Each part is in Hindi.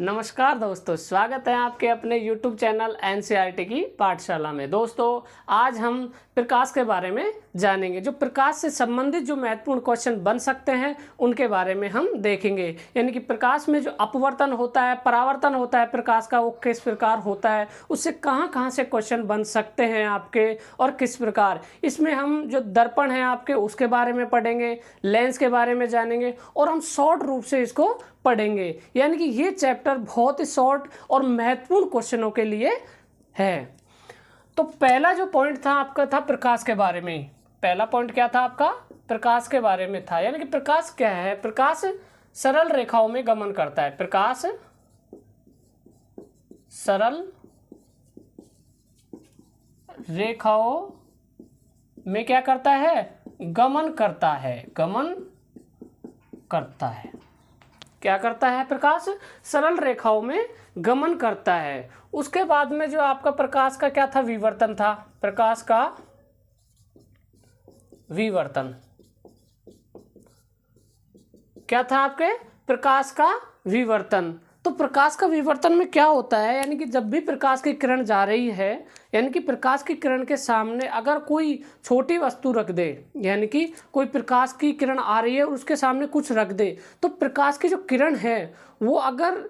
नमस्कार दोस्तों, स्वागत है आपके अपने YouTube चैनल एनसीईआरटी की पाठशाला में। दोस्तों, आज हम प्रकाश के बारे में जानेंगे। जो प्रकाश से संबंधित जो महत्वपूर्ण क्वेश्चन बन सकते हैं उनके बारे में हम देखेंगे। यानी कि प्रकाश में जो अपवर्तन होता है, परावर्तन होता है प्रकाश का, वो किस प्रकार होता है, उससे कहाँ कहाँ से क्वेश्चन बन सकते हैं आपके और किस प्रकार। इसमें हम जो दर्पण है आपके उसके बारे में पढ़ेंगे, लेंस के बारे में जानेंगे और हम शॉर्ट रूप से इसको पढ़ेंगे। यानी कि ये चैप्टर बहुत ही शॉर्ट और महत्वपूर्ण क्वेश्चनों के लिए है। तो पहला जो पॉइंट था आपका था प्रकाश के बारे में। पहला पॉइंट क्या था आपका? प्रकाश के बारे में था। यानी कि प्रकाश क्या है? प्रकाश सरल रेखाओं में गमन करता है। प्रकाश सरल रेखाओं में क्या करता है? गमन करता है। गमन करता है। क्या करता है? प्रकाश सरल रेखाओं में गमन करता है। उसके बाद में जो आपका प्रकाश का क्या था? विवर्तन था। प्रकाश का विवर्तन क्या था आपके? प्रकाश का विवर्तन। तो प्रकाश का विवर्तन में क्या होता है? यानी कि जब भी प्रकाश की किरण जा रही है, यानी कि प्रकाश की किरण के सामने अगर कोई छोटी वस्तु रख दे, यानी कि कोई प्रकाश की किरण आ रही है और उसके सामने कुछ रख दे, तो प्रकाश की जो किरण है वो अगर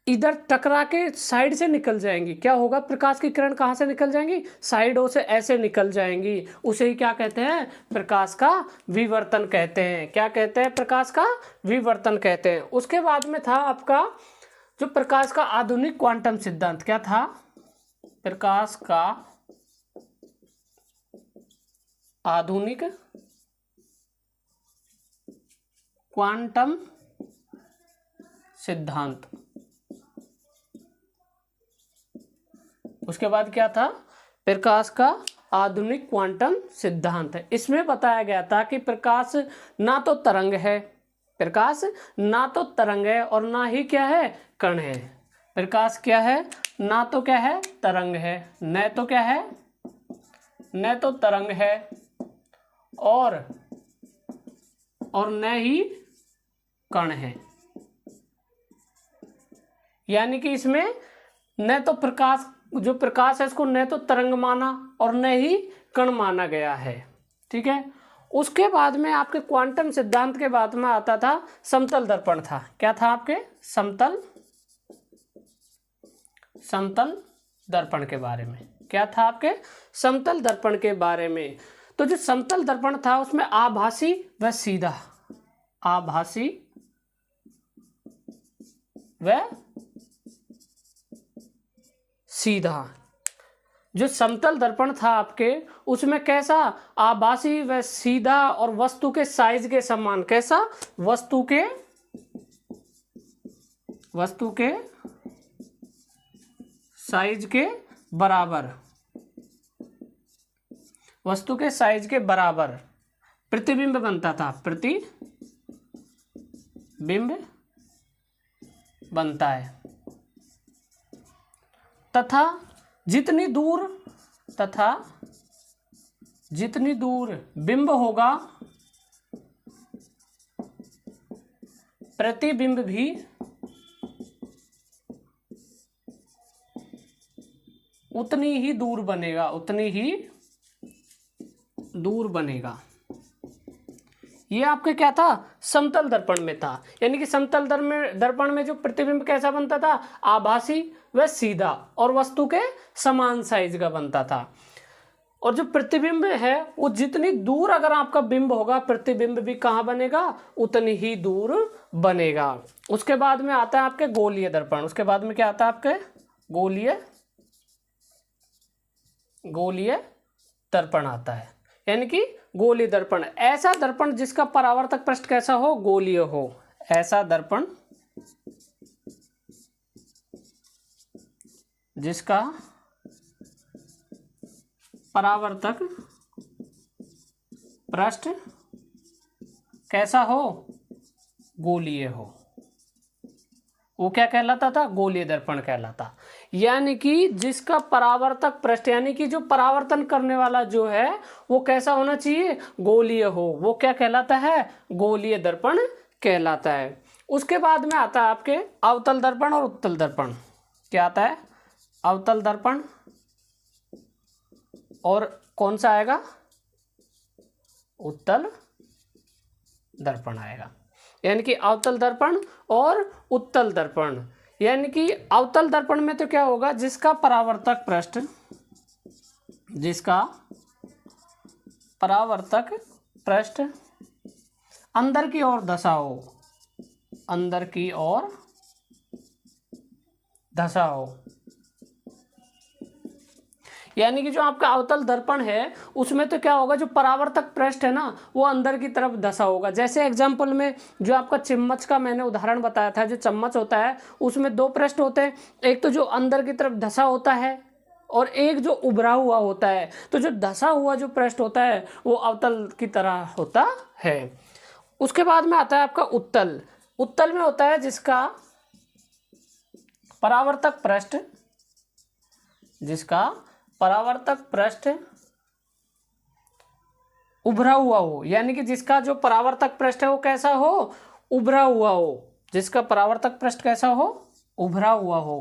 इधर टकरा के साइड से निकल जाएंगी, क्या होगा? प्रकाश की किरण कहाँ से निकल जाएंगी? साइडों से ऐसे निकल जाएंगी। उसे ही क्या कहते हैं? प्रकाश का विवर्तन कहते हैं। क्या कहते हैं? प्रकाश का विवर्तन कहते हैं। उसके बाद में था आपका जो प्रकाश का आधुनिक क्वांटम सिद्धांत। क्या था? प्रकाश का आधुनिक क्वांटम सिद्धांत। उसके बाद क्या था? प्रकाश का आधुनिक क्वांटम सिद्धांत है। इसमें बताया गया था कि प्रकाश ना तो तरंग है, प्रकाश ना तो तरंग है और ना ही क्या है? कण है। प्रकाश क्या है? ना तो क्या है? तरंग है, न तो क्या है? न तो तरंग है और न ही कण है। यानी कि इसमें न तो प्रकाश, जो प्रकाश है इसको न तो तरंग माना और न ही कण माना गया है। ठीक है। उसके बाद में आपके क्वांटम सिद्धांत के बाद में आता था समतल दर्पण था। क्या था आपके? समतल दर्पण के बारे में। क्या था आपके? समतल दर्पण के बारे में। तो जो समतल दर्पण था उसमें आभासी व सीधा, आभासी व सीधा। जो समतल दर्पण था आपके उसमें कैसा? आभासी व सीधा और वस्तु के साइज के समान। कैसा? वस्तु के साइज के बराबर, वस्तु के साइज के बराबर प्रतिबिंब बनता था। प्रतिबिंब बनता है तथा जितनी दूर बिंब होगा प्रतिबिंब भी उतनी ही दूर बनेगा। ये आपके क्या था? समतल दर्पण में था। यानी कि समतल दर्पण में जो प्रतिबिंब कैसा बनता था? आभासी व सीधा और वस्तु के समान साइज का बनता था। और जो प्रतिबिंब है वो जितनी दूर अगर आपका बिंब होगा, प्रतिबिंब भी कहाँ बनेगा? उतनी ही दूर बनेगा। उसके बाद में आता है आपके गोलीय दर्पण। उसके बाद में क्या आता है आपके? गोलीय दर्पण आता है। यानी कि गोलीय दर्पण, ऐसा दर्पण जिसका परावर्तक पृष्ठ कैसा हो? गोलीय हो। ऐसा दर्पण जिसका परावर्तक पृष्ठ कैसा हो? गोलीय हो। वो क्या कहलाता था? गोलीय दर्पण कहलाता। यानी कि जिसका परावर्तक पृष्ठ, यानी कि जो परावर्तन करने वाला जो है वो कैसा होना चाहिए? गोलीय हो। वो क्या कहलाता है? गोलीय दर्पण कहलाता है। उसके बाद में आता है आपके अवतल दर्पण और उत्तल दर्पण। क्या आता है? अवतल दर्पण और कौन सा आएगा? उत्तल दर्पण आएगा। यानी कि अवतल दर्पण और उत्तल दर्पण। यानी कि अवतल दर्पण में तो क्या होगा, जिसका परावर्तक पृष्ठ अंदर की ओर धंसा हो, यानी कि जो आपका अवतल दर्पण है उसमें तो क्या होगा, जो परावर्तक पृष्ठ है ना वो अंदर की तरफ धंसा होगा। जैसे एग्जाम्पल में जो आपका चम्मच का मैंने उदाहरण बताया था, जो चम्मच होता है उसमें दो पृष्ठ होते हैं, एक तो जो अंदर की तरफ धंसा होता है और एक जो उभरा हुआ होता है। तो जो धंसा हुआ जो पृष्ठ होता है वो अवतल की तरह होता है। उसके बाद में आता है आपका उत्तल। उत्तल में होता है जिसका परावर्तक पृष्ठ उभरा हुआ हो, यानी कि जिसका जो परावर्तक पृष्ठ है वो कैसा हो, उभरा हुआ हो। जिसका परावर्तक पृष्ठ कैसा हो, उभरा हुआ हो,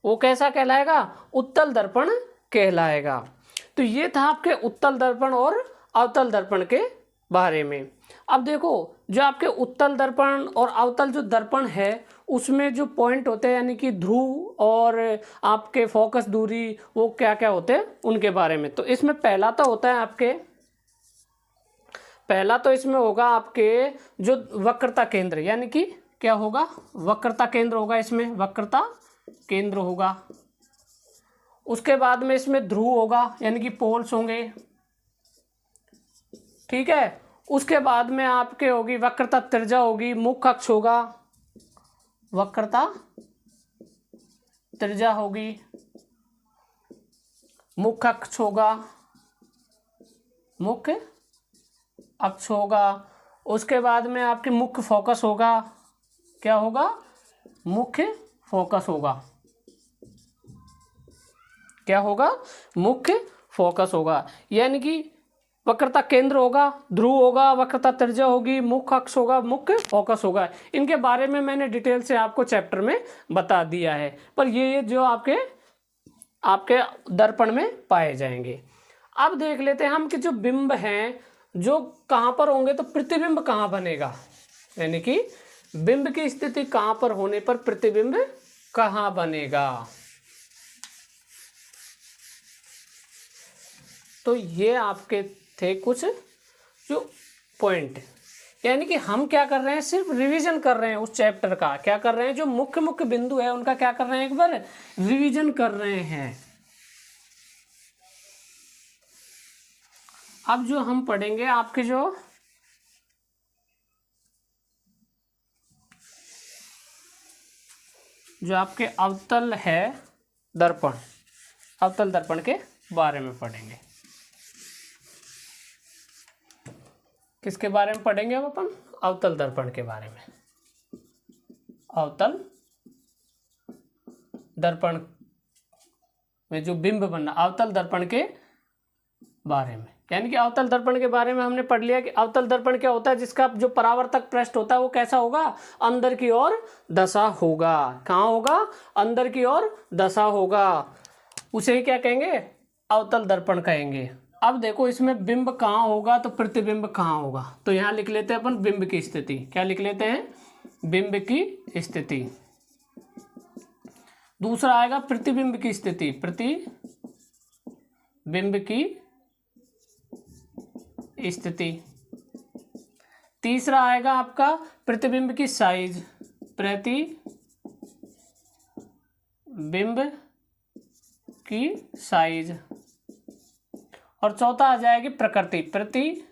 वो कैसा कहलाएगा, उत्तल दर्पण कहलाएगा। तो ये था आपके उत्तल दर्पण और अवतल दर्पण के बारे में। अब देखो, जो आपके उत्तल दर्पण और अवतल जो दर्पण है उसमें जो पॉइंट होते हैं, यानी कि ध्रुव और आपके फोकस दूरी, वो क्या क्या होते हैं उनके बारे में। तो इसमें पहला तो इसमें होगा आपके जो वक्रता केंद्र, यानी कि क्या होगा, वक्रता केंद्र होगा। इसमें वक्रता केंद्र होगा। उसके बाद में इसमें ध्रुव होगा, यानी कि पोल्स होंगे। ठीक है। उसके बाद में आपके होगी वक्रता त्रिज्या होगी, मुख्य अक्ष होगा, वक्रता त्रिज्या होगी, मुख्य अक्ष होगा। उसके बाद में आपके मुख्य फोकस होगा। क्या होगा, मुख्य फोकस होगा। क्या होगा, मुख्य फोकस होगा। यानी कि वक्रता केंद्र होगा, ध्रुव होगा, वक्रता त्रिज्या होगी, मुख्य अक्ष होगा, मुख्य फोकस होगा। इनके बारे में मैंने डिटेल से आपको चैप्टर में बता दिया है, पर ये जो आपके दर्पण में पाए जाएंगे। अब देख लेते हैं हम कि जो बिंब हैं जो कहाँ पर होंगे, तो प्रतिबिंब कहाँ बनेगा, यानी कि बिंब की स्थिति कहाँ पर होने पर प्रतिबिंब कहाँ बनेगा। तो ये आपके थे कुछ जो पॉइंट, यानी कि हम क्या कर रहे हैं, सिर्फ रिवीजन कर रहे हैं उस चैप्टर का। क्या कर रहे हैं, जो मुख्य बिंदु है उनका क्या कर रहे हैं, एक बार रिवीजन कर रहे हैं। अब जो हम पढ़ेंगे आपके जो आपके अवतल है दर्पण, अवतल दर्पण के बारे में पढ़ेंगे। किसके बारे में पढ़ेंगे अब अपन, अवतल दर्पण के बारे में। अवतल दर्पण में जो बिंब बनना, अवतल दर्पण के बारे में, यानी कि अवतल दर्पण के बारे में हमने पढ़ लिया कि अवतल दर्पण क्या होता है, जिसका जो परावर्तक पृष्ठ होता है वो कैसा होगा, अंदर की ओर धंसा होगा। कहाँ होगा, अंदर की ओर धंसा होगा, उसे ही क्या कहेंगे, अवतल दर्पण कहेंगे। अब देखो इसमें बिंब कहाँ होगा, तो प्रतिबिंब कहाँ होगा। तो यहाँ लिख लेते हैं अपन बिंब की स्थिति। क्या लिख लेते हैं, बिंब की स्थिति। दूसरा आएगा प्रतिबिंब की स्थिति, प्रतिबिंब की स्थिति। तीसरा आएगा आपका प्रतिबिंब की साइज, प्रतिबिंब की साइज। और चौथा आ जाएगी प्रकृति, प्रतिबिंब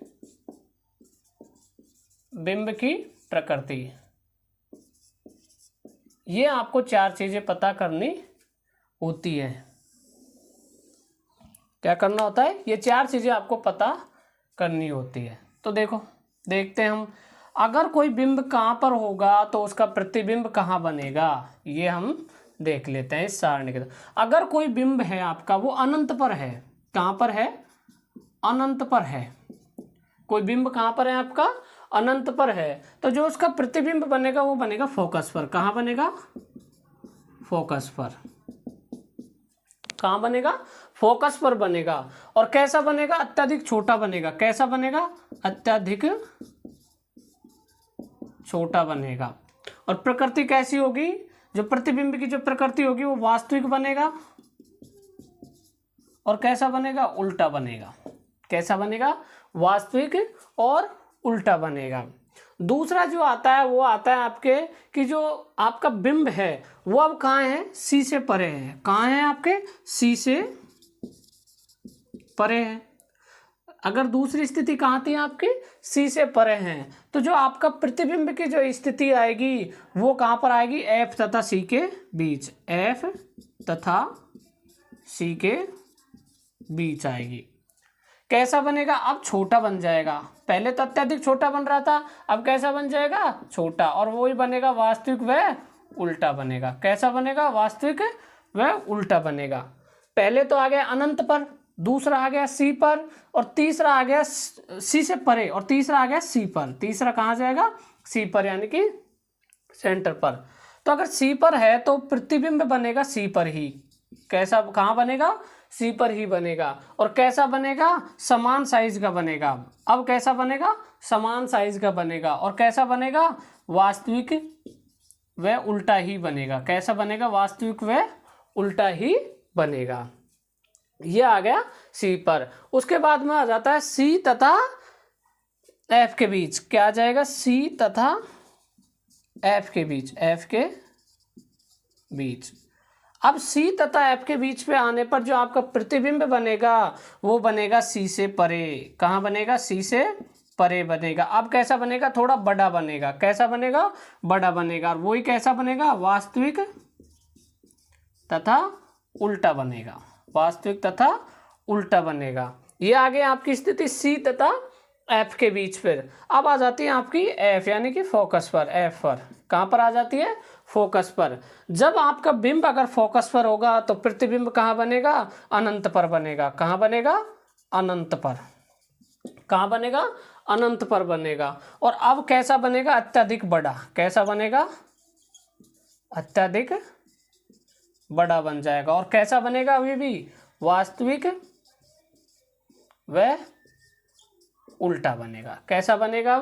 की प्रकृति। ये आपको चार चीजें पता करनी होती है। क्या करना होता है, ये चार चीजें आपको पता करनी होती है। तो देखते हैं हम, अगर कोई बिंब कहाँ पर होगा तो उसका प्रतिबिंब कहाँ बनेगा, ये हम देख लेते हैं इस सारणी के। अगर कोई बिंब है आपका, वो अनंत पर है, कहाँ पर है, अनंत पर है, कोई बिंब कहाँ पर है आपका, अनंत पर है, तो जो उसका प्रतिबिंब बनेगा वो बनेगा फोकस पर। कहाँ बनेगा, फोकस पर। कहाँ बनेगा, फोकस पर बनेगा। और कैसा बनेगा, अत्यधिक छोटा बनेगा। कैसा बनेगा, अत्यधिक छोटा बनेगा। और प्रकृति कैसी होगी, जो प्रतिबिंब की जो प्रकृति होगी वो वास्तविक बनेगा। और कैसा बनेगा, उल्टा बनेगा। कैसा बनेगा, वास्तविक और उल्टा बनेगा। दूसरा जो आता है वो आता है आपके कि जो आपका बिंब है वो अब कहाँ है, सी से परे है। कहाँ है आपके, सी से परे है। अगर दूसरी स्थिति कहाँ थी आपकी, सी से परे हैं, तो जो आपका प्रतिबिंब की जो स्थिति आएगी वो कहाँ पर आएगी, एफ तथा सी के बीच। एफ तथा सी के बीच आएगी। कैसा बनेगा, अब छोटा बन जाएगा। पहले तो अत्यधिक छोटा बन रहा था, अब कैसा बन जाएगा, छोटा। और वही बनेगा वास्तविक व उल्टा बनेगा। कैसा बनेगा, वास्तविक व उल्टा बनेगा। पहले तो आ गया अनंत पर, दूसरा आ गया सी पर, और तीसरा आ गया सी से परे, और तीसरा आ गया सी पर। तीसरा कहाँ जाएगा, सी पर, यानी कि सेंटर पर। तो अगर सी पर है तो प्रतिबिंब बनेगा सी पर ही। कैसा, कहाँ बनेगा, सी पर ही बनेगा। और कैसा बनेगा, समान साइज का बनेगा। अब कैसा बनेगा, समान साइज का बनेगा। और कैसा बनेगा, वास्तविक व उल्टा ही बनेगा। कैसा बनेगा, वास्तविक व उल्टा ही बनेगा। ये आ गया सी पर। उसके बाद में आ जाता है सी तथा एफ के बीच। क्या आ जाएगा, सी तथा एफ के बीच। एफ के बीच। अब सी तथा एफ के बीच पे आने पर जो आपका प्रतिबिंब बनेगा वो बनेगा सी से परे। कहाँ बनेगा, सी से परे बनेगा। अब कैसा बनेगा, थोड़ा बड़ा बनेगा। कैसा बनेगा, बड़ा बनेगा। और वही कैसा बनेगा, वास्तविक तथा उल्टा बनेगा। वास्तविक तथा उल्टा बनेगा। ये आ गई आपकी स्थिति सी तथा एफ के बीच। फिर अब आ जाती है आपकी एफ, यानी कि फोकस पर। एफ पर कहाँ पर आ जाती है, फोकस पर। जब आपका बिंब अगर फोकस पर होगा तो प्रतिबिंब कहाँ बनेगा, अनंत पर बनेगा। कहाँ बनेगा, अनंत पर। कहाँ बनेगा, अनंत पर बनेगा। और अब कैसा बनेगा, अत्यधिक बड़ा। कैसा बनेगा, अत्यधिक बड़ा बन जाएगा। और कैसा बनेगा, अभी भी वास्तविक व उल्टा बनेगा। कैसा बनेगा,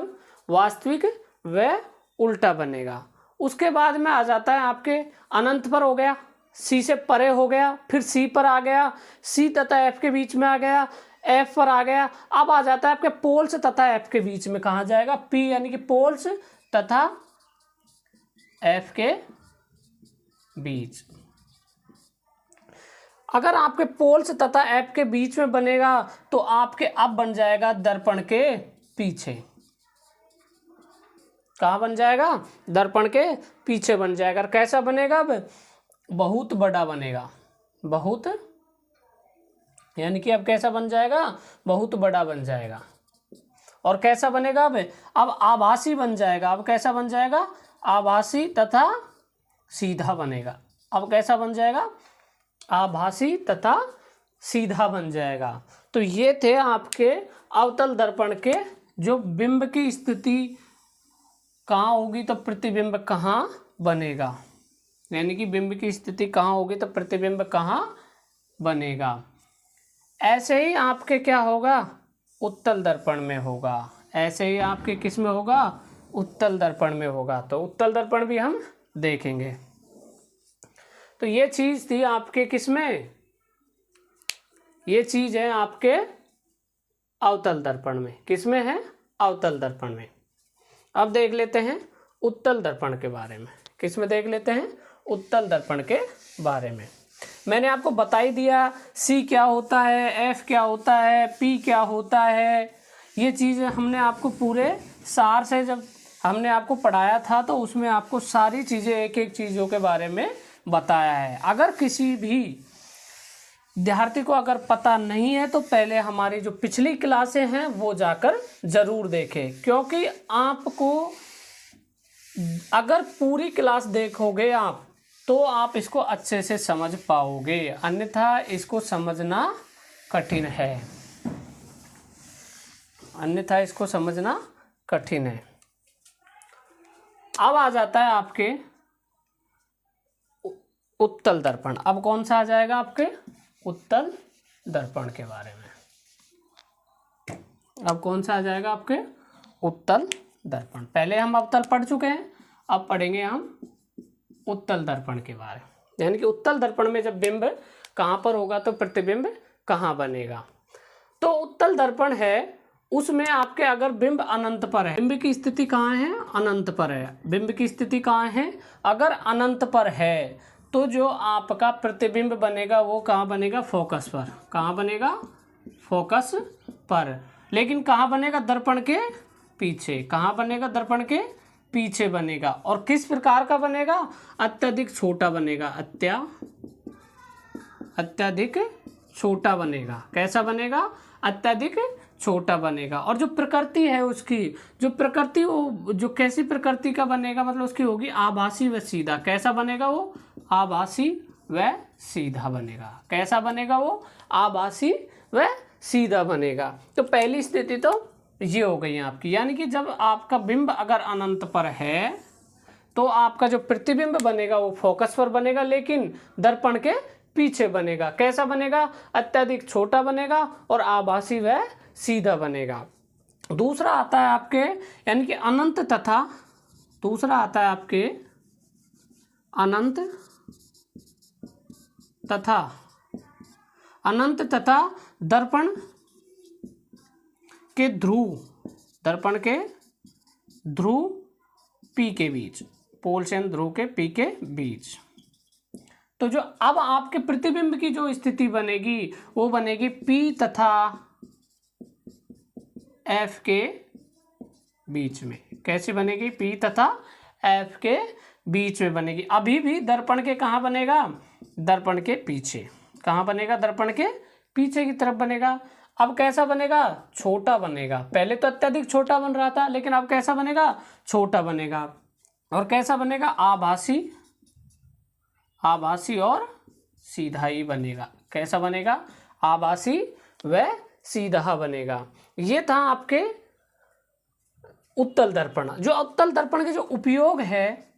वास्तविक व उल्टा बनेगा। उसके बाद में आ जाता है आपके अनंत पर हो गया, सी से परे हो गया, फिर सी पर आ गया, सी तथा एफ के बीच में आ गया, एफ पर आ गया। अब आ जाता है आपके पोल्स तथा एफ के बीच में। कहाँ जाएगा, पी, यानी कि पोल्स तथा एफ के बीच। अगर आपके पोल्स तथा एफ के बीच में बनेगा तो आपके अब बन जाएगा दर्पण के पीछे। कहाँ बन जाएगा, दर्पण के पीछे बन जाएगा। और कैसा बनेगा, अब बहुत बड़ा बनेगा। बहुत, यानी कि अब कैसा बन जाएगा, बहुत बड़ा बन जाएगा। और कैसा बनेगा, अब आभासी बन जाएगा। अब कैसा बन जाएगा, आभासी तथा सीधा बनेगा। अब कैसा बन जाएगा, आभासी तथा सीधा बन जाएगा। तो ये थे आपके अवतल दर्पण के जो बिंब की स्थिति कहाँ होगी तो प्रतिबिंब कहाँ बनेगा, यानी कि बिंब की स्थिति कहाँ होगी तो प्रतिबिंब कहाँ बनेगा। ऐसे ही आपके क्या होगा, उत्तल दर्पण में होगा। ऐसे ही आपके किस में होगा, उत्तल दर्पण में होगा। तो उत्तल दर्पण भी हम देखेंगे। तो ये चीज़ थी आपके किस में, ये चीज़ है आपके अवतल दर्पण में। किस में है, अवतल दर्पण में। अब देख लेते हैं उत्तल दर्पण के बारे में। किस में देख लेते हैं, उत्तल दर्पण के बारे में। मैंने आपको बता ही दिया सी क्या होता है, एफ क्या होता है, पी क्या होता है। ये चीज़ हमने आपको पूरे सार से जब हमने आपको पढ़ाया था तो उसमें आपको सारी चीज़ें एक एक चीज़ों के बारे में बताया है। अगर किसी भी विद्यार्थी को अगर पता नहीं है तो पहले हमारी जो पिछली क्लासें हैं वो जाकर ज़रूर देखें, क्योंकि आपको अगर पूरी क्लास देखोगे आप तो आप इसको अच्छे से समझ पाओगे, अन्यथा इसको समझना कठिन है। अन्यथा इसको समझना कठिन है। अब आ जाता है आपके उत्तल दर्पण। अब कौन सा आ जाएगा आपके उत्तल दर्पण के बारे में। अब कौन सा आ जाएगा आपके उत्तल दर्पण। पहले हम अवतल पढ़ चुके हैं, अब पढ़ेंगे हम उत्तल दर्पण के बारे में। यानी कि उत्तल दर्पण में जब बिंब कहाँ पर होगा तो प्रतिबिंब कहाँ बनेगा। तो उत्तल दर्पण है, उसमें आपके अगर बिंब अनंत पर है, बिंब की स्थिति कहाँ है, अनंत पर है। बिंब की स्थिति कहाँ है, अगर अनंत पर है तो जो आपका प्रतिबिंब बनेगा वो कहाँ बनेगा, फोकस पर। कहाँ बनेगा, फोकस पर। लेकिन कहाँ बनेगा, दर्पण के पीछे। कहाँ बनेगा, दर्पण के पीछे बनेगा। और किस प्रकार का बनेगा, अत्यधिक छोटा बनेगा। अत्यधिक छोटा बनेगा। कैसा बनेगा, अत्यधिक छोटा बनेगा। और जो प्रकृति है उसकी, जो प्रकृति वो जो कैसी प्रकृति का बनेगा, मतलब उसकी होगी आभासी व सीधा। कैसा बनेगा वो, आभासी व सीधा बनेगा। कैसा बनेगा वो, आभासी व सीधा बनेगा। तो पहली स्थिति तो ये हो गई है आपकी। यानी कि जब आपका बिंब अगर अनंत पर है तो आपका जो प्रतिबिंब बनेगा वो फोकस पर बनेगा, लेकिन दर्पण के पीछे बनेगा। कैसा बनेगा, अत्यधिक छोटा बनेगा और आभासी व सीधा बनेगा। दूसरा आता है आपके, यानी कि अनंत तथा, दूसरा आता है आपके अनंत तथा दर्पण के ध्रुव, दर्पण के ध्रुव पी के बीच, पोल्स एंड ध्रुव के पी के बीच। तो जो अब आपके प्रतिबिंब की जो स्थिति बनेगी वो बनेगी पी तथा एफ के बीच में। कैसे बनेगी, पी तथा एफ के बीच में बनेगी। अभी भी दर्पण के कहाँ बनेगा, दर्पण के पीछे। कहाँ बनेगा, दर्पण के पीछे की तरफ बनेगा। अब कैसा बनेगा, छोटा बनेगा। पहले तो अत्यधिक छोटा बन रहा था, लेकिन अब कैसा बनेगा, छोटा बनेगा। और कैसा बनेगा, आभासी और सीधा ही बनेगा। कैसा बनेगा, आभासी व सीधा बनेगा। ये था आपके उत्तल दर्पण। जो उत्तल दर्पण के जो उपयोग है,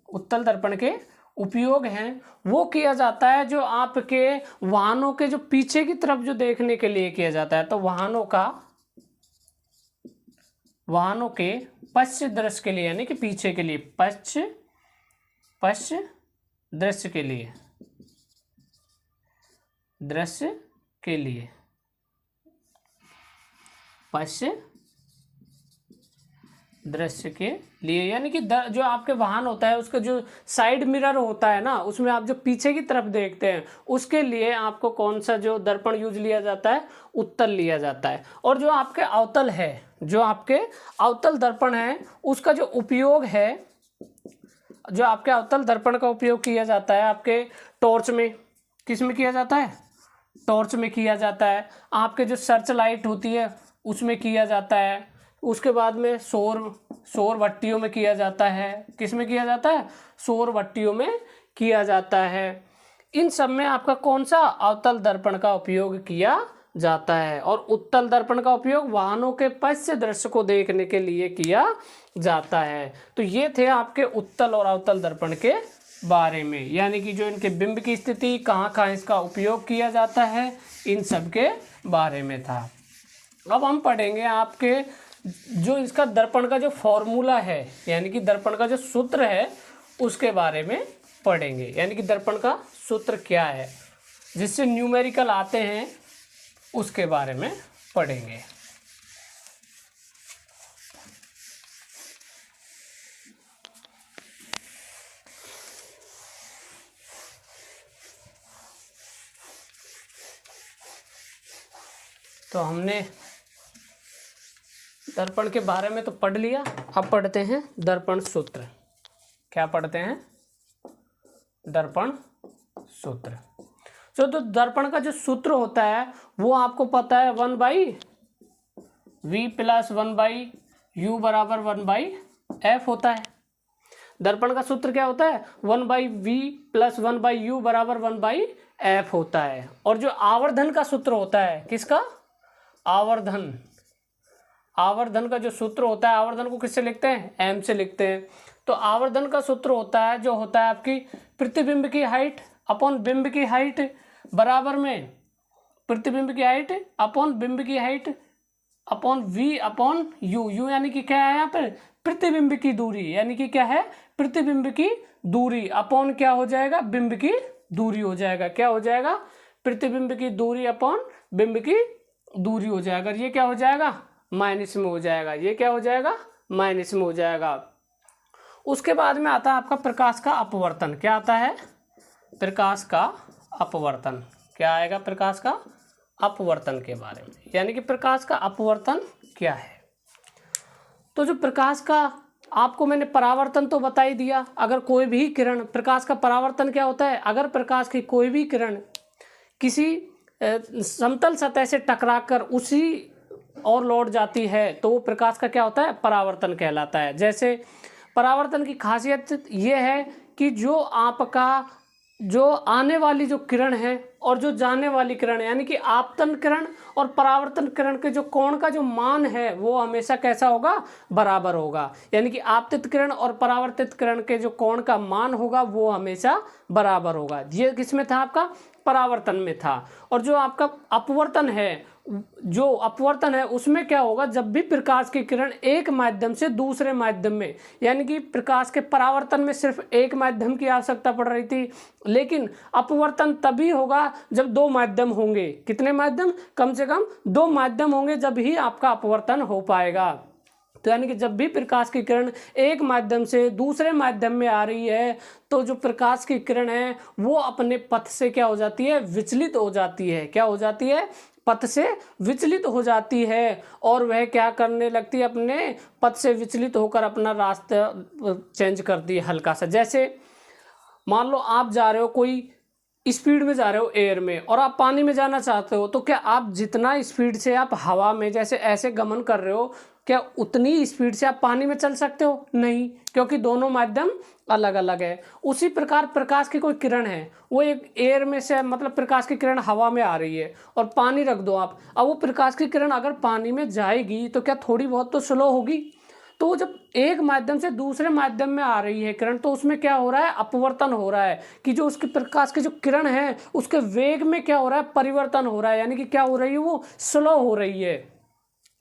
उत्तल दर्पण के उपयोग हैं वो किया जाता है जो आपके वाहनों के जो पीछे की तरफ जो देखने के लिए किया जाता है। तो वाहनों के पश्च दृश्य के लिए, यानी कि पीछे के लिए, पश्च दृश्य के लिए, दृश्य के लिए, पश्च दृश्य के लिए, यानी कि जो आपके वाहन होता है उसका जो साइड मिरर होता है ना, उसमें आप जो पीछे की तरफ देखते हैं उसके लिए आपको कौन सा जो दर्पण यूज लिया जाता है, उत्तल लिया जाता है। और जो आपके अवतल है, जो आपके अवतल दर्पण है उसका जो उपयोग है, जो आपके अवतल दर्पण का उपयोग किया जाता है आपके टॉर्च में। किस में किया जाता है, टॉर्च में किया जाता है। आपके जो सर्च लाइट होती है उसमें किया जाता है। उसके बाद में सौर भट्टियों में किया जाता है। किस में किया जाता है, सौर भट्टियों में किया जाता है। इन सब में आपका कौन सा, अवतल दर्पण का उपयोग किया जाता है। और उत्तल दर्पण का उपयोग वाहनों के पश्च दृश्य को देखने के लिए किया जाता है। तो ये थे आपके उत्तल और अवतल दर्पण के बारे में, यानी कि जो इनके बिंब की स्थिति, कहाँ कहाँ इसका उपयोग किया जाता है, इन सब के बारे में था। अब हम पढ़ेंगे आपके जो इसका दर्पण का जो फॉर्मूला है, यानी कि दर्पण का जो सूत्र है उसके बारे में पढ़ेंगे। यानी कि दर्पण का सूत्र क्या है, जिससे न्यूमेरिकल आते हैं, उसके बारे में पढ़ेंगे। तो हमने दर्पण के बारे में तो पढ़ लिया, अब पढ़ते हैं दर्पण सूत्र। क्या पढ़ते हैं, दर्पण सूत्र। तो दर्पण का जो सूत्र होता है वो आपको पता है 1/v + 1/u = 1/f होता है। दर्पण का सूत्र क्या होता है, 1/v + 1/u = 1/f होता है। और जो आवर्धन का सूत्र होता है, किसका, आवर्धन का जो सूत्र होता है, आवर्धन को किससे लिखते हैं, एम से लिखते हैं। तो आवर्धन का सूत्र होता है जो होता है आपकी प्रतिबिंब की हाइट अपॉन बिंब की हाइट बराबर में प्रतिबिंब की हाइट अपॉन बिंब की height upon v upon u. U यानी कि क्या है यहाँ पर, प्रतिबिंब की दूरी, यानी कि क्या है, प्रतिबिंब की दूरी अपॉन क्या हो जाएगा, बिंब की दूरी हो जाएगा। क्या हो जाएगा, प्रतिबिंब की दूरी अपॉन बिंब की दूरी हो जाएगा। ये क्या हो जाएगा, माइनस में हो जाएगा। ये क्या हो जाएगा, माइनस में हो जाएगा। उसके बाद में आता है आपका प्रकाश का अपवर्तन। क्या आता है, प्रकाश का अपवर्तन। क्या आएगा, प्रकाश का अपवर्तन के बारे में, यानी कि प्रकाश का अपवर्तन क्या है। तो जो प्रकाश का, आपको मैंने परावर्तन तो बता ही दिया। अगर कोई भी किरण, प्रकाश का परावर्तन क्या होता है, अगर प्रकाश की कोई भी किरण किसी समतल सतह से टकराकर उसी और लौट जाती है तो वो प्रकाश का क्या होता है, परावर्तन कहलाता है। जैसे परावर्तन की खासियत ये है कि जो आपका जो आने वाली जो किरण है और जो जाने वाली किरण है, यानी कि आपतन किरण और परावर्तन किरण के जो कोण का जो मान है वो हमेशा कैसा होगा, बराबर होगा। यानी कि आपतित किरण और परावर्तित किरण के जो कोण का मान होगा वो हमेशा बराबर होगा। ये किसमें था, आपका परावर्तन में था। और जो आपका अपवर्तन है, जो अपवर्तन है उसमें क्या होगा, जब भी प्रकाश की किरण एक माध्यम से दूसरे माध्यम में, यानी कि प्रकाश के परावर्तन में सिर्फ एक माध्यम की आवश्यकता पड़ रही थी, लेकिन अपवर्तन तभी होगा जब दो माध्यम होंगे। कितने माध्यम, कम से कम दो माध्यम होंगे, जब ही आपका अपवर्तन हो पाएगा। तो यानी कि जब भी प्रकाश की किरण एक माध्यम से दूसरे माध्यम में आ रही है तो जो प्रकाश की किरण है वो अपने पथ से क्या हो जाती है, विचलित हो जाती है। क्या हो जाती है, पथ से विचलित हो जाती है। और वह क्या करने लगती है, अपने पथ से विचलित होकर अपना रास्ता चेंज करती है हल्का सा। जैसे मान लो आप जा रहे हो, कोई स्पीड में जा रहे हो एयर में, और आप पानी में जाना चाहते हो, तो क्या आप जितना स्पीड से आप हवा में जैसे ऐसे गमन कर रहे हो, क्या उतनी स्पीड से आप पानी में चल सकते हो, नहीं, क्योंकि दोनों माध्यम अलग अलग है। उसी प्रकार प्रकाश की कोई किरण है, वो एक एयर में से, मतलब प्रकाश की किरण हवा में आ रही है और पानी रख दो आप, अब वो प्रकाश की किरण अगर पानी में जाएगी तो क्या थोड़ी बहुत तो स्लो होगी। तो जब एक माध्यम से दूसरे माध्यम में आ रही है किरण, तो उसमें क्या हो रहा है, अपवर्तन हो रहा है कि जो उसकी प्रकाश की जो किरण है उसके वेग में क्या हो रहा है, परिवर्तन हो रहा है। यानी कि क्या हो रही है, वो स्लो हो रही है।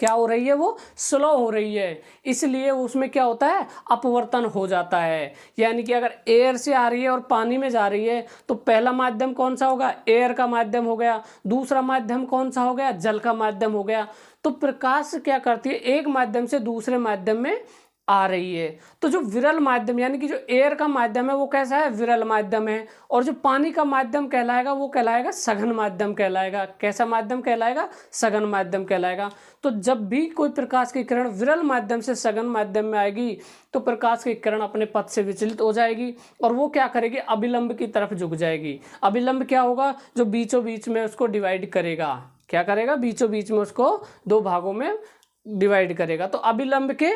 क्या हो रही है, वो स्लो हो रही है, इसलिए उसमें क्या होता है, अपवर्तन हो जाता है। यानी कि अगर एयर से आ रही है और पानी में जा रही है तो पहला माध्यम कौन सा होगा, एयर का माध्यम हो गया। दूसरा माध्यम कौन सा हो गया, जल का माध्यम हो गया। तो प्रकाश क्या करती है, एक माध्यम से दूसरे माध्यम में आ रही है। तो जो विरल माध्यम, यानी कि जो एयर का माध्यम है वो कैसा है, विरल माध्यम है। और जो पानी का माध्यम कहलाएगा वो कहलाएगा सघन माध्यम कहलाएगा। कैसा माध्यम कहलाएगा, सघन माध्यम कहलाएगा। तो जब भी कोई प्रकाश की किरण विरल माध्यम से सघन माध्यम में आएगी तो प्रकाश की किरण अपने पथ से विचलित हो जाएगी और वो क्या करेगी, अभिलंब की तरफ झुक जाएगी। अभिलंब क्या होगा, जो बीचों बीच में उसको डिवाइड करेगा। क्या करेगा, बीचों बीच में उसको दो भागों में डिवाइड करेगा, तो अभिलंब के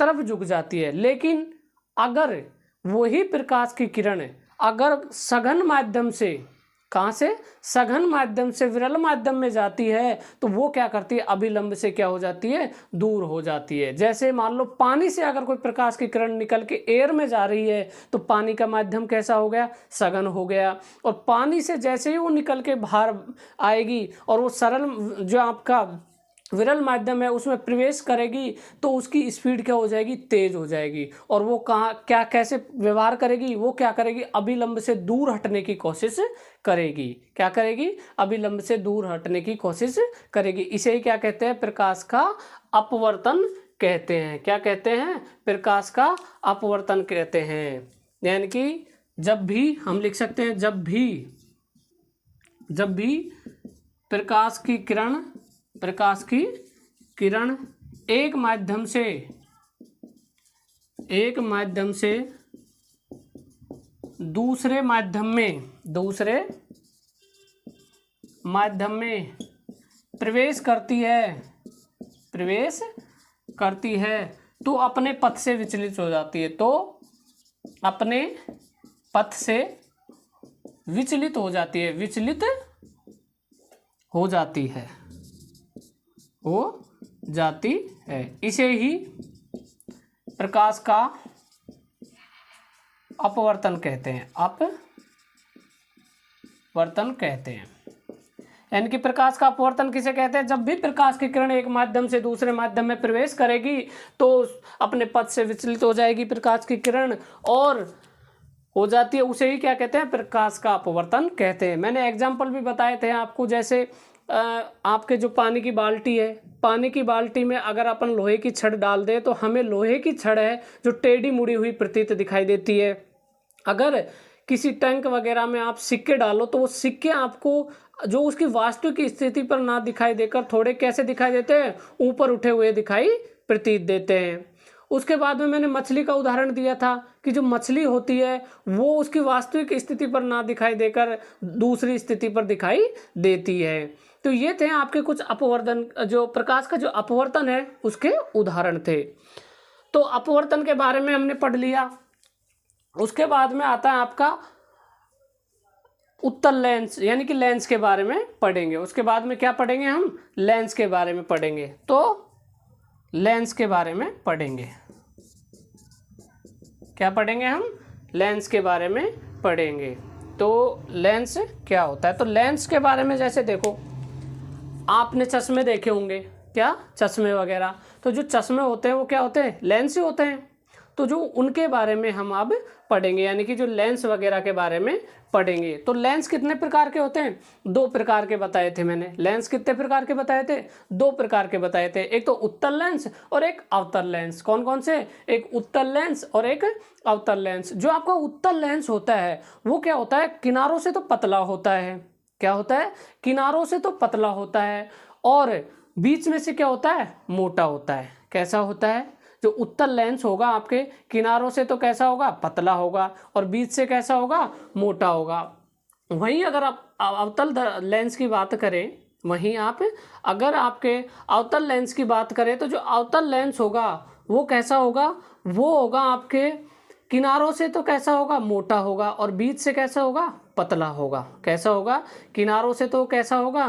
तरफ झुक जाती है। लेकिन अगर वही प्रकाश की किरण अगर सघन माध्यम से, कहाँ से, सघन माध्यम से विरल माध्यम में जाती है तो वो क्या करती है, अभिलंब से क्या हो जाती है, दूर हो जाती है। जैसे मान लो पानी से अगर कोई प्रकाश की किरण निकल के एयर में जा रही है तो पानी का माध्यम कैसा हो गया, सघन हो गया। और पानी से जैसे ही वो निकल के बाहर आएगी और वो सरल जो आपका विरल माध्यम है उसमें प्रवेश करेगी तो उसकी स्पीड क्या हो जाएगी, तेज हो जाएगी। और वो कहाँ क्या कैसे व्यवहार करेगी, वो क्या करेगी, अभिलंब से दूर हटने की कोशिश करेगी। क्या करेगी, अभिलंब से दूर हटने की कोशिश करेगी। इसे ही क्या कहते हैं, प्रकाश का अपवर्तन कहते हैं। क्या कहते हैं, प्रकाश का अपवर्तन कहते हैं। यानी कि जब भी हम लिख सकते हैं, जब भी प्रकाश की किरण एक माध्यम से दूसरे माध्यम में प्रवेश करती है तो अपने पथ से विचलित हो जाती है। तो अपने पथ से विचलित हो जाती है, हो जाती है। इसे ही प्रकाश का अपवर्तन कहते हैं, अपवर्तन कहते हैं। यानी कि प्रकाश का अपवर्तन किसे कहते हैं? जब भी प्रकाश की किरण एक माध्यम से दूसरे माध्यम में प्रवेश करेगी तो अपने पथ से विचलित हो जाएगी प्रकाश की किरण और हो जाती है, उसे ही क्या कहते हैं? प्रकाश का अपवर्तन कहते हैं। मैंने एग्जाम्पल भी बताए थे आपको, जैसे आपके जो पानी की बाल्टी है, पानी की बाल्टी में अगर अपन लोहे की छड़ डाल दें तो हमें लोहे की छड़ है जो टेढ़ी मुड़ी हुई प्रतीत दिखाई देती है। अगर किसी टैंक वगैरह में आप सिक्के डालो तो वो सिक्के आपको जो उसकी वास्तविक स्थिति पर ना दिखाई देकर थोड़े कैसे दिखाई देते हैं? ऊपर उठे हुए दिखाई प्रतीत देते हैं। उसके बाद में मैंने मछली का उदाहरण दिया था कि जो मछली होती है वो उसकी वास्तविक स्थिति पर ना दिखाई देकर दूसरी स्थिति पर दिखाई देती है। तो ये थे आपके कुछ अपवर्तन, जो प्रकाश का जो अपवर्तन है उसके उदाहरण थे। तो अपवर्तन के बारे में हमने पढ़ लिया। उसके बाद में आता है आपका उत्तल लेंस, यानी कि लेंस के बारे में पढ़ेंगे। उसके बाद में क्या पढ़ेंगे? हम लेंस के बारे में पढ़ेंगे। तो लेंस के बारे में पढ़ेंगे, क्या पढ़ेंगे हम? लेंस के बारे में पढ़ेंगे। तो लेंस क्या होता है? तो लेंस के बारे में जैसे देखो, आपने चश्मे देखे होंगे, क्या? चश्मे वगैरह। तो जो चश्मे होते हैं वो क्या होते हैं? लेंस ही होते हैं। तो जो उनके बारे में हम अब पढ़ेंगे, यानी कि जो लेंस वगैरह के बारे में पढ़ेंगे। तो लेंस कितने प्रकार के होते हैं? 2 प्रकार के बताए थे मैंने। लेंस कितने प्रकार के बताए थे? 2 प्रकार के बताए थे। एक तो उत्तल लेंस और एक अवतल लेंस। कौन कौन से? एक उत्तल लेंस और एक अवतल लेंस। जो आपका उत्तल लेंस होता है वो क्या होता है? किनारों से तो पतला होता है। क्या होता है? किनारों से तो पतला होता है और बीच में से क्या होता है? मोटा होता है। कैसा होता है? जो उत्तल लेंस होगा आपके किनारों से तो कैसा होगा? पतला होगा और बीच से कैसा होगा? मोटा होगा। वहीं अगर आप अवतल लेंस की बात करें, वहीं आप अगर आपके अवतल लेंस की बात करें तो जो अवतल लेंस होगा वो कैसा होगा? वो होगा आपके किनारों से तो कैसा होगा? मोटा होगा और बीच से कैसा होगा? पतला होगा। कैसा होगा? किनारों से तो कैसा होगा?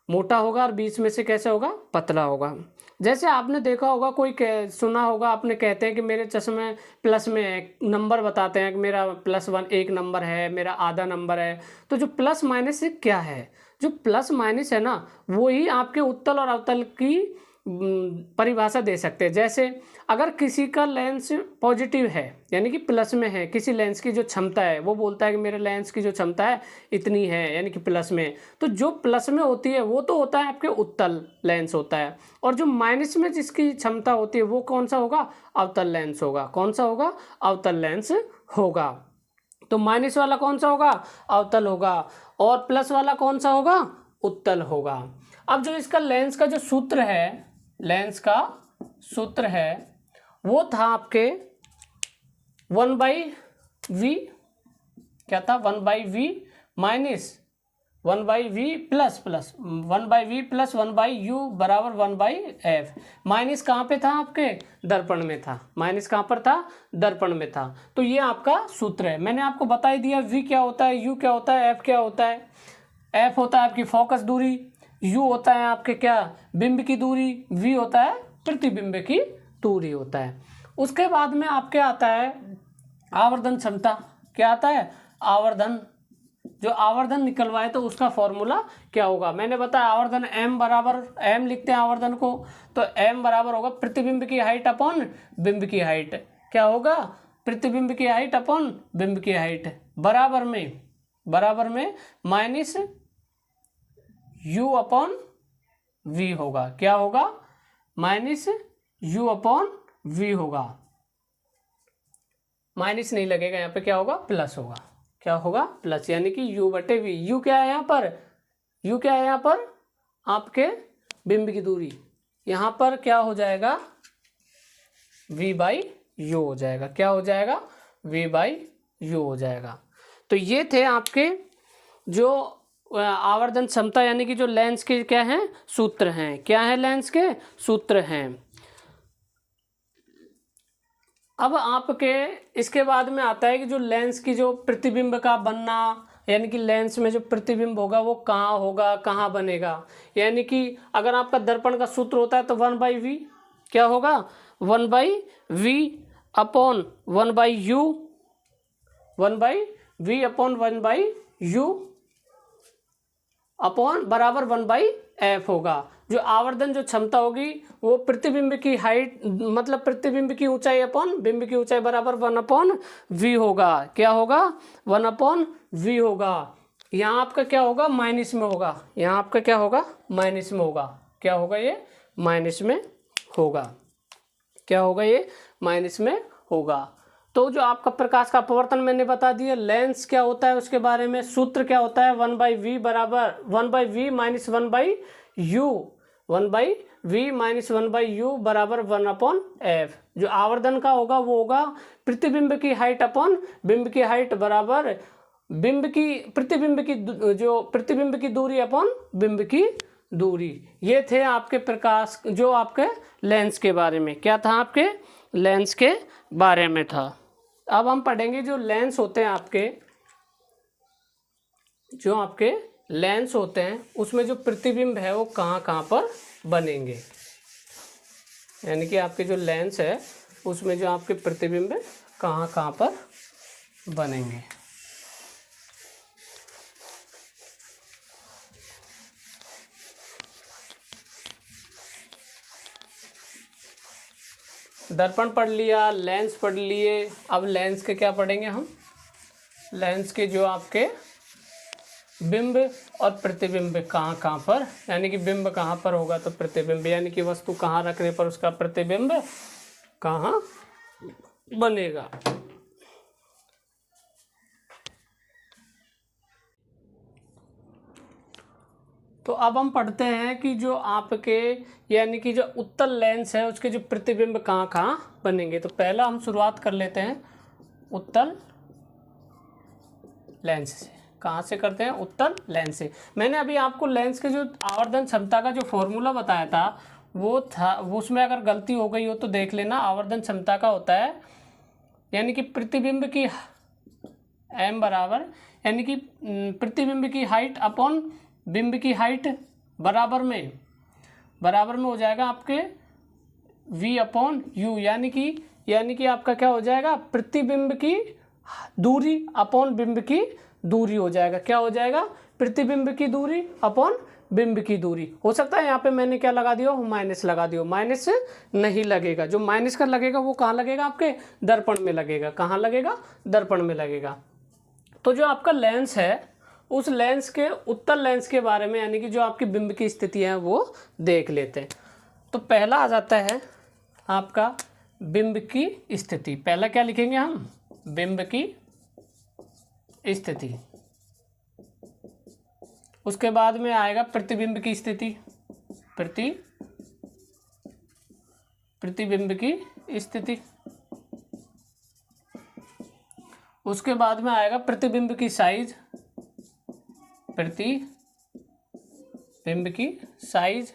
मोटा होगा और बीच में से कैसा होगा? पतला होगा। जैसे आपने देखा होगा, कोई सुना होगा आपने, कहते हैं कि मेरे चश्मे प्लस में है, नंबर बताते हैं कि मेरा +1 1 नंबर है, मेरा आधा नंबर है। तो जो प्लस माइनस क्या है? जो प्लस माइनस है ना, वो ही आपके उत्तल और अवतल की परिभाषा दे सकते हैं। जैसे अगर किसी का लेंस पॉजिटिव है यानी कि प्लस में है, किसी लेंस की जो क्षमता है वो बोलता है कि मेरे लेंस की जो क्षमता है इतनी है यानी कि प्लस में, तो जो प्लस में होती है वो तो होता है आपके उत्तल लेंस होता है, और जो माइनस में जिसकी क्षमता होती है वो कौन सा होगा? अवतल लेंस होगा। कौन सा होगा? अवतल लेंस होगा। तो माइनस वाला कौन सा होगा? अवतल होगा और प्लस वाला कौन सा होगा? उत्तल होगा। अब जो इसका लेंस का जो सूत्र है, लेंस का सूत्र है वो था आपके 1/v, क्या था? 1/v minus 1/v plus 1/v plus 1/u बराबर 1/f। माइनस कहाँ पे था? आपके दर्पण में था। माइनस कहाँ पर था? दर्पण में था। तो ये आपका सूत्र है। मैंने आपको बता ही दिया v क्या होता है, u क्या होता है, f क्या होता है। f होता है आपकी फोकस दूरी, u होता है आपके क्या? बिंब की दूरी, v होता है प्रतिबिंब की दूरी होता है। उसके बाद में आपके आता है आवर्धन क्षमता। क्या आता है? आवर्धन। जो आवर्धन निकलवाए तो उसका फॉर्मूला क्या होगा? मैंने बताया आवर्धन m बराबर, m लिखते हैं आवर्धन को, तो m बराबर होगा प्रतिबिंब की हाइट अपॉन बिंब की हाइट। क्या होगा? प्रतिबिंब की हाइट अपॉन बिंब की हाइट बराबर में माइनस u अपॉन v होगा। क्या होगा? माइनस u अपॉन v होगा। माइनस नहीं लगेगा यहाँ पे, क्या होगा? प्लस होगा। क्या होगा? प्लस, यानी कि u/v। u क्या है यहाँ पर? u क्या है यहाँ पर? आपके बिंब की दूरी। यहाँ पर क्या हो जाएगा? v/u हो जाएगा। क्या हो जाएगा? v/u हो जाएगा। तो ये थे आपके जो आवर्धन क्षमता यानी कि जो लेंस के क्या हैं? सूत्र हैं। क्या है? लेंस के सूत्र हैं। अब आपके इसके बाद में आता है कि जो लेंस की जो प्रतिबिंब का बनना यानी कि लेंस में जो प्रतिबिंब होगा वो कहाँ होगा, कहाँ बनेगा। यानी कि अगर आपका दर्पण का सूत्र होता है तो 1/v क्या होगा, 1/v upon 1/u, 1/v upon 1/u upon बराबर 1/f होगा। जो आवर्धन जो क्षमता होगी वो प्रतिबिंब की हाइट मतलब प्रतिबिंब की ऊंचाई अपॉन बिंब की ऊंचाई बराबर 1/v होगा। क्या होगा, 1/v होगा। यहाँ आपका क्या होगा, माइनस में होगा। यहाँ आपका क्या होगा, माइनस में होगा। क्या होगा, ये माइनस में होगा। क्या होगा, ये माइनस में होगा। तो जो आपका प्रकाश का अपवर्तन मैंने बता दिया, लेंस क्या होता है उसके बारे में, सूत्र क्या होता है, 1/v बराबर 1/v minus 1/u, 1/v minus 1/u बराबर 1/f। जो आवर्धन का होगा वो होगा प्रतिबिंब की हाइट अपॉन बिंब की हाइट बराबर प्रतिबिंब की दूरी अपॉन बिंब की दूरी। ये थे आपके प्रकाश जो आपके लेंस के बारे में। क्या था, आपके लेंस के बारे में था। अब हम पढ़ेंगे जो लेंस होते हैं आपके लेंस होते हैं उसमें जो प्रतिबिंब है वो कहाँ कहाँ पर बनेंगे। यानी कि आपके जो लेंस है उसमें जो आपके प्रतिबिंब कहाँ कहाँ पर बनेंगे। दर्पण पढ़ लिया, लेंस पढ़ लिए। अब लेंस के क्या पढ़ेंगे हम, लेंस के जो आपके बिंब और प्रतिबिंब कहाँ कहाँ पर, यानी कि बिंब कहाँ पर होगा तो प्रतिबिंब, यानी कि वस्तु कहाँ रखने पर उसका प्रतिबिंब कहाँ बनेगा। तो अब हम पढ़ते हैं कि जो आपके यानी कि जो उत्तल लेंस है उसके जो प्रतिबिंब कहाँ कहाँ बनेंगे। तो पहला हम शुरुआत कर लेते हैं उत्तल लेंस से। कहाँ से करते हैं, उत्तल लेंस से। मैंने अभी आपको लेंस के जो आवर्धन क्षमता का जो फॉर्मूला बताया था वो था, उसमें अगर गलती हो गई हो तो देख लेना। आवर्धन क्षमता का होता है यानी कि प्रतिबिंब की m बराबर, यानी कि प्रतिबिंब की हाइट अपॉन बिंब की हाइट बराबर में हो जाएगा आपके v अपॉन u, यानी कि आपका क्या हो जाएगा, प्रतिबिंब की दूरी अपॉन बिंब की दूरी हो जाएगा। क्या हो जाएगा, प्रतिबिंब की दूरी अपॉन बिंब की दूरी। हो सकता है यहाँ पे मैंने क्या लगा दिया हो, माइनस लगा दिया हो। माइनस नहीं लगेगा, जो माइनस का लगेगा वो कहाँ लगेगा, आपके दर्पण में लगेगा। कहाँ लगेगा, दर्पण में लगेगा। तो जो आपका लेंस है उस लेंस के उत्तल लेंस के बारे में, यानी कि जो आपकी बिंब की स्थिति है वो देख लेते हैं। तो पहला आ जाता है आपका बिंब की स्थिति। पहला क्या लिखेंगे हम, बिंब की स्थिति। उसके बाद में आएगा प्रतिबिंब की स्थिति, प्रतिबिंब की स्थिति। उसके बाद में आएगा प्रतिबिंब की साइज, प्रतिबिंब की साइज।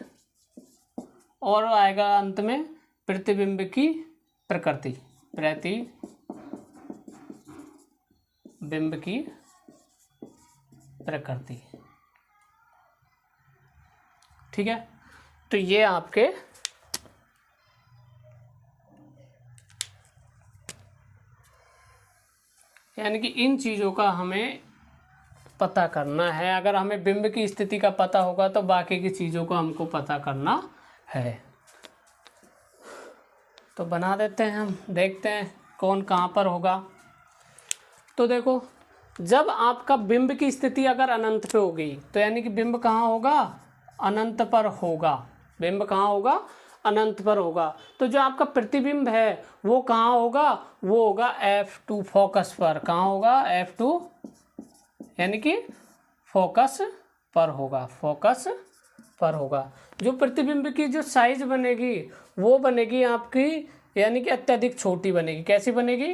और आएगा अंत में प्रतिबिंब की प्रकृति, प्रतिबिंब की प्रकृति। ठीक है, तो ये आपके यानी कि इन चीज़ों का हमें पता करना है। अगर हमें बिंब की स्थिति का पता होगा तो बाकी की चीज़ों को हमको पता करना है। तो बना देते हैं हम, देखते हैं कौन कहाँ पर होगा। तो देखो, जब आपका बिंब की स्थिति अगर अनंत पे होगी तो यानी कि बिंब कहाँ होगा, अनंत पर होगा। बिंब कहाँ होगा, अनंत पर होगा। तो जो आपका प्रतिबिंब है वो कहाँ होगा, वो होगा F2 फोकस पर। कहाँ होगा, F2 यानी कि फोकस पर होगा, फोकस पर होगा। जो प्रतिबिंब की जो साइज बनेगी वो बनेगी आपकी यानी कि अत्यधिक छोटी बनेगी। कैसी बनेगी,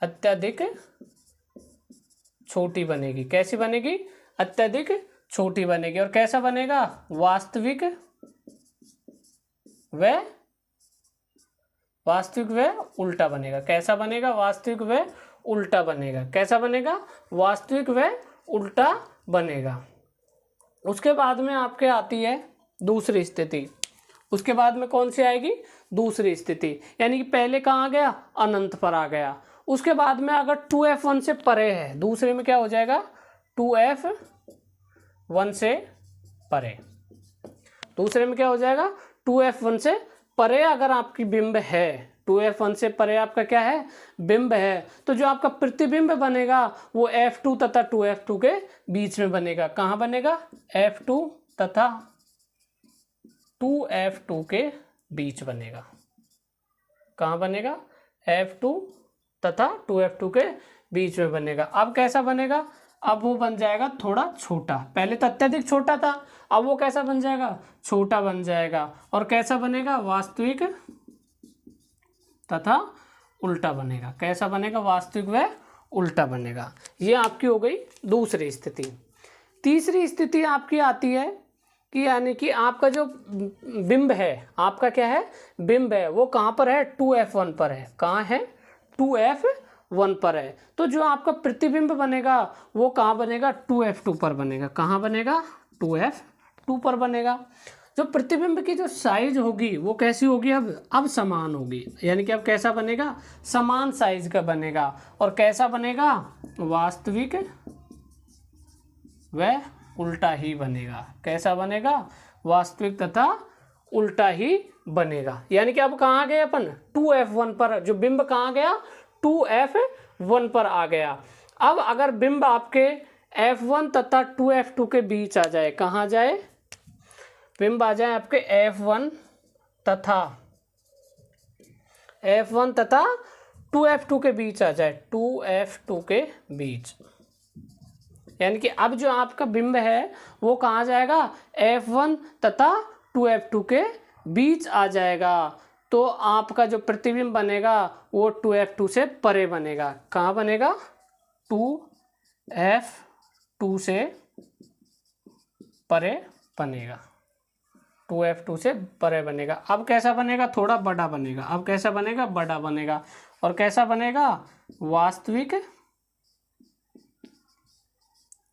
अत्यधिक छोटी बनेगी। कैसी बनेगी, अत्यधिक छोटी बनेगी। और कैसा बनेगा, वास्तविक व उल्टा बनेगा। कैसा बनेगा, वास्तविक व उल्टा बनेगा। कैसा बनेगा? वास्तविक व उल्टा बनेगा। उसके बाद में आपके आती है दूसरी स्थिति। उसके बाद में कौन सी आएगी? दूसरी स्थिति, यानी कि पहले कहाँ आ गया? अनंत पर आ गया। उसके बाद में अगर 2f1 से परे है, दूसरे में क्या हो जाएगा? 2f1 से परे। दूसरे में क्या हो जाएगा? 2f1 से परे अगर आपकी बिंब है, 2f1 से परे आपका क्या है? बिंब है, तो जो आपका प्रतिबिंब बनेगा वो f2 तथा 2f2 के बीच में बनेगा। कहाँ बनेगा? f2 तथा 2f2 के बीच बनेगा। कहाँ बनेगा? f2 तथा 2f2 के बीच में बनेगा। अब कैसा बनेगा? अब वो बन जाएगा थोड़ा छोटा। पहले तो अत्यधिक छोटा था, अब वो कैसा बन जाएगा? छोटा बन जाएगा। और कैसा बनेगा? वास्तविक तथा उल्टा बनेगा। कैसा बनेगा? वास्तविक व उल्टा बनेगा। ये आपकी हो गई दूसरी स्थिति। तीसरी स्थिति आपकी आती है कि यानी कि आपका जो बिंब है, आपका क्या है? बिंब है, वो कहाँ पर है? 2f1 पर है। कहाँ है? 2f1 पर है। तो जो आपका प्रतिबिंब बनेगा वो कहाँ बनेगा? 2f2 पर बनेगा। कहाँ बनेगा? 2f2 पर बनेगा। जो प्रतिबिंब की जो साइज होगी वो कैसी होगी? अब समान होगी, यानी कि अब कैसा बनेगा? समान साइज का बनेगा। और कैसा बनेगा? वास्तविक व उल्टा ही बनेगा। कैसा बनेगा? वास्तविक तथा उल्टा ही बनेगा। यानी कि अब कहाँ गए अपन? 2f1 पर। जो बिंब कहाँ गया? 2f1 पर आ गया। अब अगर बिंब आपके f1 तथा 2f2 के बीच आ जाए, कहाँ जाए? बिंब आ जाए आपके f1 तथा 2f2 के बीच आ जाए, 2f2 के बीच, यानी कि अब जो आपका बिंब है वो कहाँ जाएगा? f1 तथा 2f2 के बीच आ जाएगा। तो आपका जो प्रतिबिंब बनेगा वो 2f2 से परे बनेगा। कहाँ बनेगा? 2f2 से परे बनेगा। 2f2 से परे बनेगा। अब कैसा बनेगा? थोड़ा बड़ा बनेगा। अब कैसा बनेगा? बड़ा बनेगा। और कैसा बनेगा? वास्तविक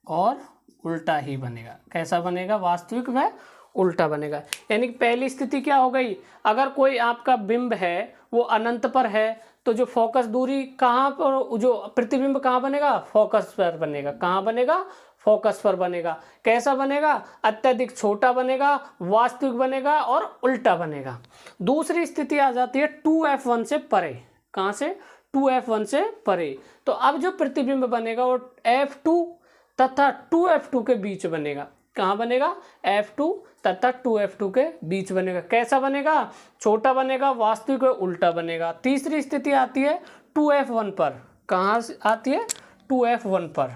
और उल्टा ही बनेगा। कैसा बनेगा? वास्तविक व उल्टा बनेगा। यानी कि पहली स्थिति क्या हो गई? अगर कोई आपका बिंब है वो अनंत पर है तो जो फोकस दूरी कहाँ पर, जो प्रतिबिंब कहाँ बनेगा? फोकस पर बनेगा। कहाँ बनेगा? फोकस पर बनेगा। कैसा बनेगा? अत्यधिक छोटा बनेगा, वास्तविक बनेगा और उल्टा बनेगा। दूसरी स्थिति आ जाती है 2f1 से परे। कहाँ से? 2f1 से परे। तो अब जो प्रतिबिंब बनेगा वो f2 तथा 2f2 के बीच बनेगा। कहाँ बनेगा? f2 तथा 2f2 के बीच बनेगा। कैसा बनेगा? छोटा बनेगा, वास्तविक और उल्टा बनेगा। तीसरी स्थिति आती है 2f1 पर। कहाँ से आती है? 2f1 पर।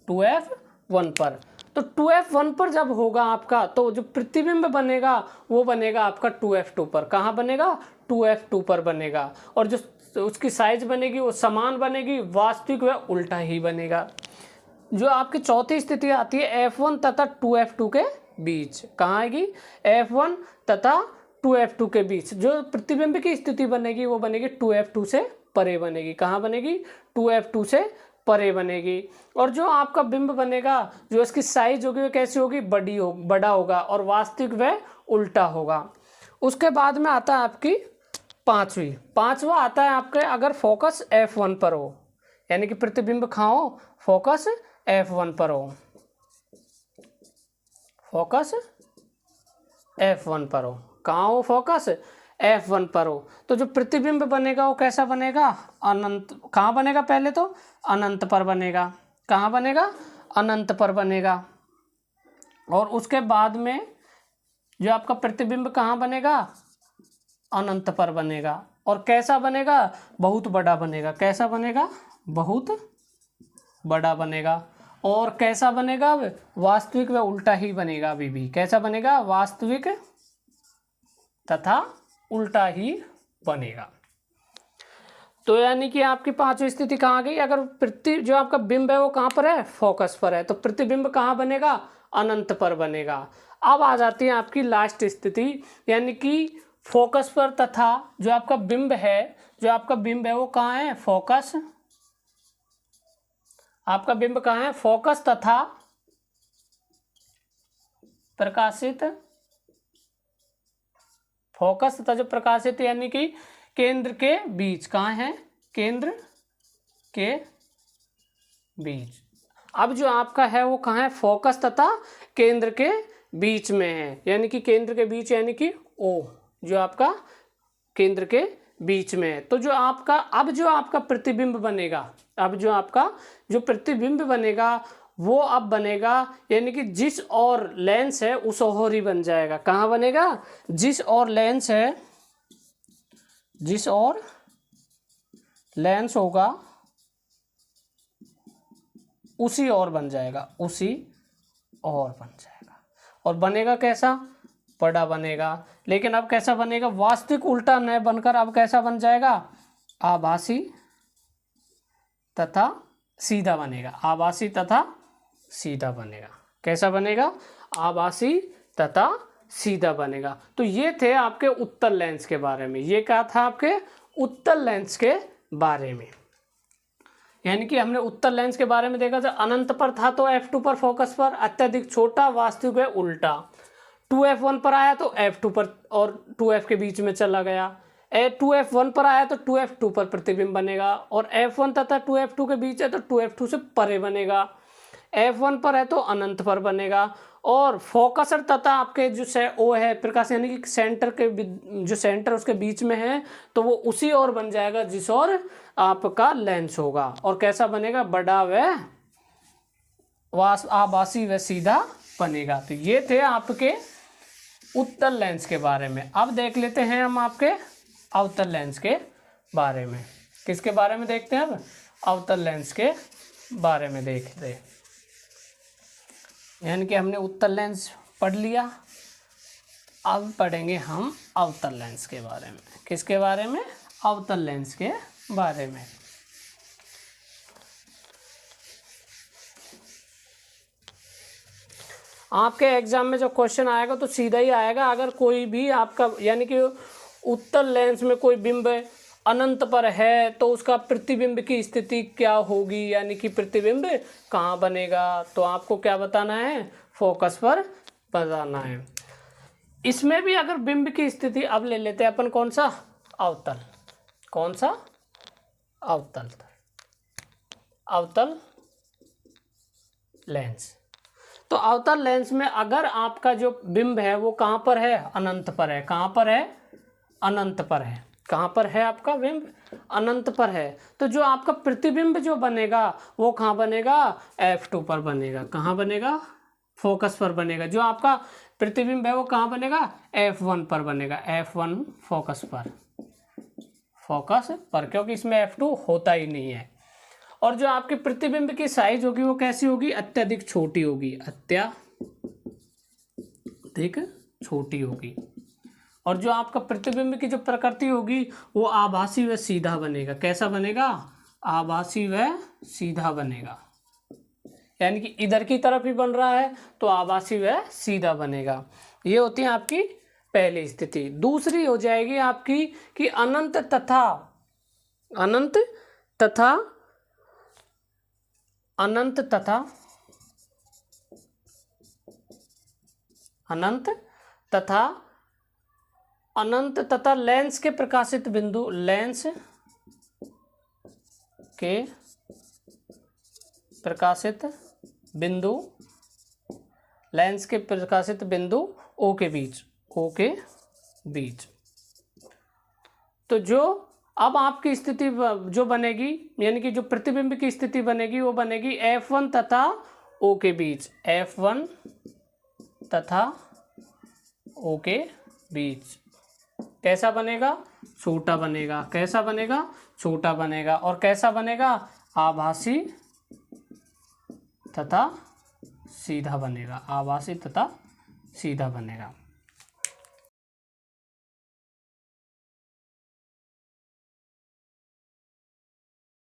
2f1 पर। तो 2f1 पर जब होगा आपका, तो जो प्रतिबिंब बनेगा वो बनेगा आपका 2f2 पर। कहाँ बनेगा? 2f2 पर बनेगा। और जो उसकी साइज बनेगी वो समान बनेगी, वास्तविक व उल्टा ही बनेगा। जो आपकी चौथी स्थिति आती है f1 तथा 2f2 के बीच। कहाँ आएगी? f1 तथा 2f2 के बीच जो प्रतिबिंब की स्थिति बनेगी वो बनेगी 2f2 से परे बनेगी। कहाँ बनेगी? 2f2 से परे बनेगी। और जो आपका बिंब बनेगा, जो इसकी साइज होगी वो कैसी होगी? बड़ा होगा और वास्तविक व उल्टा होगा। उसके बाद में आता है आपकी पांचवा आता है आपके अगर फोकस f1 पर हो, यानी कि प्रतिबिंब कहाँ हो? फोकस f1 पर हो। फोकस f1 पर हो। कहाँ हो? फोकस f1 पर हो। तो जो प्रतिबिंब बनेगा वो कैसा बनेगा? अनंत। कहाँ बनेगा? पहले तो अनंत पर बनेगा। कहाँ बनेगा? अनंत पर बनेगा। और उसके बाद में जो आपका प्रतिबिंब कहाँ बनेगा? अनंत पर बनेगा। और कैसा बनेगा? बहुत बड़ा बनेगा। कैसा बनेगा? बहुत बड़ा बनेगा। और कैसा बनेगा? वास्तविक व उल्टा ही बनेगा। अभी भी कैसा बनेगा? वास्तविक तथा उल्टा ही बनेगा। तो यानी कि आपकी पांचवी स्थिति कहाँ गई? अगर जो आपका बिंब है वो कहाँ पर है? फोकस पर है। तो प्रतिबिंब कहाँ बनेगा? अनंत पर बनेगा। अब आ जाती है आपकी लास्ट स्थिति, यानी कि फोकस पर तथा जो आपका बिंब है, जो आपका बिंब है वो कहाँ है, फोकस, आपका बिंब कहाँ है, फोकस तथा प्रकाशित, फोकस तथा जो प्रकाशित यानी कि केंद्र के बीच, कहाँ है, केंद्र के बीच। अब जो आपका है वो कहाँ है, फोकस तथा केंद्र के बीच में है, यानी कि केंद्र के बीच यानी कि ओ, जो आपका केंद्र के बीच में है। तो जो आपका अब जो आपका प्रतिबिंब बनेगा, अब जो आपका जो प्रतिबिंब बनेगा वो अब बनेगा यानी कि जिस और लेंस है उस ओर ही बन जाएगा। कहाँ बनेगा, जिस और लेंस है, जिस और लेंस होगा उसी और बन जाएगा, उसी और बन जाएगा। और बनेगा कैसा, बड़ा बनेगा। लेकिन अब कैसा बनेगा, वास्तविक उल्टा न बनकर अब कैसा बन जाएगा, आभासी तथा सीधा बनेगा, आभासी तथा सीधा बनेगा। कैसा बनेगा, आभासी तथा सीधा बनेगा। तो ये थे आपके उत्तल लेंस के बारे में, ये क्या था आपके उत्तल लेंस के बारे में। यानी कि हमने उत्तल लेंस के बारे में देखा था, अनंत पर था तो f2 पर फोकस पर, अत्यधिक छोटा, वास्तविक है उल्टा। 2f1 पर आया तो f2 पर और 2f के बीच में चला गया। 2f1 पर आया तो 2f2 पर प्रतिबिंब बनेगा, और f1 तथा 2f2 के बीच है तो 2f2 से परे बनेगा। f1 पर है तो अनंत पर बनेगा। और फोकसर तथा आपके जो ओ है प्रकाश यानी कि सेंटर के जो सेंटर उसके बीच में है तो वो उसी ओर बन जाएगा जिस ओर आपका लेंस होगा। और कैसा बनेगा, बड़ा व आभासी व सीधा बनेगा। तो ये थे आपके उत्तल लेंस के बारे में। अब देख लेते हैं हम आपके अवतल लेंस के बारे में। किसके बारे में देखते हैं, अब अवतल लेंस के बारे में देखते हैं। यानी कि हमने उत्तल लेंस पढ़ लिया, अब पढ़ेंगे हम अवतल लेंस के बारे में। किसके बारे में, अवतल लेंस के बारे में। आपके एग्जाम में जो क्वेश्चन आएगा तो सीधा ही आएगा। अगर कोई भी आपका यानी कि उत्तल लेंस में कोई बिंब अनंत पर है तो उसका प्रतिबिंब की स्थिति क्या होगी, यानी कि प्रतिबिंब कहाँ बनेगा, तो आपको क्या बताना है, फोकस पर बताना है। इसमें भी अगर बिंब की स्थिति अब ले लेते हैं अपन, कौन सा, अवतल, कौन सा, अवतल, अवतल लेंस। तो अवतल लेंस में अगर आपका जो बिंब है वो कहाँ पर है, अनंत पर है। कहाँ पर है, अनंत पर है। कहाँ पर है आपका बिंब, अनंत पर है। तो जो आपका प्रतिबिंब जो बनेगा वो कहाँ बनेगा, f2 पर बनेगा। कहाँ बनेगा, फोकस पर बनेगा। जो आपका प्रतिबिंब है वो कहाँ बनेगा, f1 पर बनेगा, f1 फोकस पर, फोकस पर, क्योंकि इसमें f2 होता ही नहीं है। और जो आपके प्रतिबिंब की साइज होगी वो कैसी होगी, अत्यधिक छोटी होगी, अत्यधिक छोटी होगी। और जो आपका प्रतिबिंब की जो प्रकृति होगी वो आभासी व सीधा बनेगा। कैसा बनेगा, आभासी व सीधा बनेगा। यानी कि इधर की तरफ ही बन रहा है तो आभासी व सीधा बनेगा। ये होती है आपकी पहली स्थिति। दूसरी हो जाएगी आपकी कि अनंत तथा अनंत तथा अनंत तथा अनंत तथा अनंत तथा लेंस के प्रकाशित बिंदु, लेंस के प्रकाशित बिंदु, लेंस के प्रकाशित बिंदु ओ के बीच, ओ के बीच। तो जो अब आपकी स्थिति जो बनेगी यानी कि जो प्रतिबिंब की स्थिति बनेगी वो बनेगी f1 तथा o के बीच, f1 तथा o के बीच। कैसा बनेगा, छोटा बनेगा। कैसा बनेगा, छोटा बनेगा। और कैसा बनेगा, आभासी तथा सीधा बनेगा, आभासी तथा सीधा बनेगा।